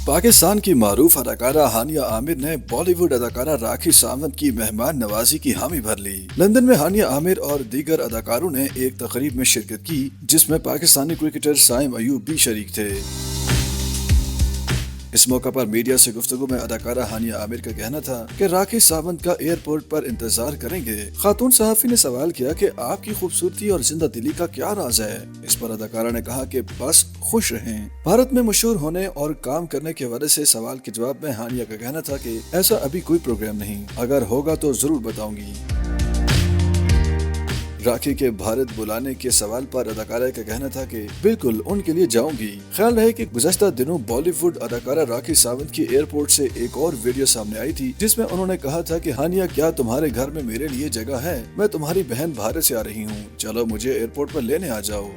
पाकिस्तान की मारूफ अदाकारा हानिया आमिर ने बॉलीवुड अदाकारा राखी सावंत की मेहमान नवाजी की हामी भर ली। लंदन में हानिया आमिर और दीगर अदाकारों ने एक तकरीब में शिरकत की जिसमें पाकिस्तानी क्रिकेटर साइम अयूब भी शरीक थे। इस मौका पर मीडिया से गुफ्तगू में अदाकारा हानिया आमिर का कहना था कि राखी सावंत का एयरपोर्ट पर इंतजार करेंगे। खातून सहाफी ने सवाल किया कि आपकी खूबसूरती और जिंदा दिली का क्या राज है। इस पर अदाकारा ने कहा कि बस खुश रहें। भारत में मशहूर होने और काम करने के वजह से सवाल के जवाब में हानिया का कहना था कि ऐसा अभी कोई प्रोग्राम नहीं, अगर होगा तो जरूर बताऊंगी। राखी के भारत बुलाने के सवाल पर अदाकारा का कहना था कि बिल्कुल उनके लिए जाऊंगी। ख्याल रहे कि गुज़श्ता दिनों बॉलीवुड अदाकारा राखी सावंत की एयरपोर्ट से एक और वीडियो सामने आई थी जिसमें उन्होंने कहा था कि हानिया, क्या तुम्हारे घर में मेरे लिए जगह है? मैं तुम्हारी बहन भारत से आ रही हूँ, चलो मुझे एयरपोर्ट पर लेने आ जाओ।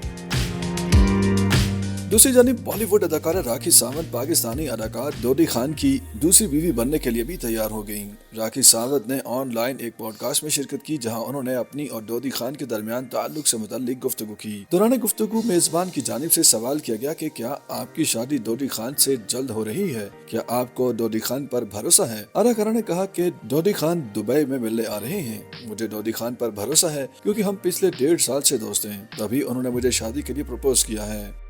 दूसरी जानिब बॉलीवुड अदाकारा राखी सावंत पाकिस्तानी अदाकार डोडी खान की दूसरी बीवी बनने के लिए भी तैयार हो गयीं। राखी सावंत ने ऑनलाइन एक पॉडकास्ट में शिरकत की जहां उन्होंने अपनी और डोडी खान के दरमियान ताल्लुक से मुताल्लिक गुफ्तगू की। दौरान गुफ्तगू मेजबान की जानिब से सवाल किया गया कि क्या आपकी शादी डोडी खान से जल्द हो रही है? क्या आपको डोडी खान पर भरोसा है? अदाकारा ने कहा कि डोडी खान दुबई में मिलने आ रहे हैं। मुझे डोडी खान पर भरोसा है क्योंकि हम पिछले 1.5 साल से दोस्त हैं। तभी उन्होंने मुझे शादी के लिए प्रपोज किया है।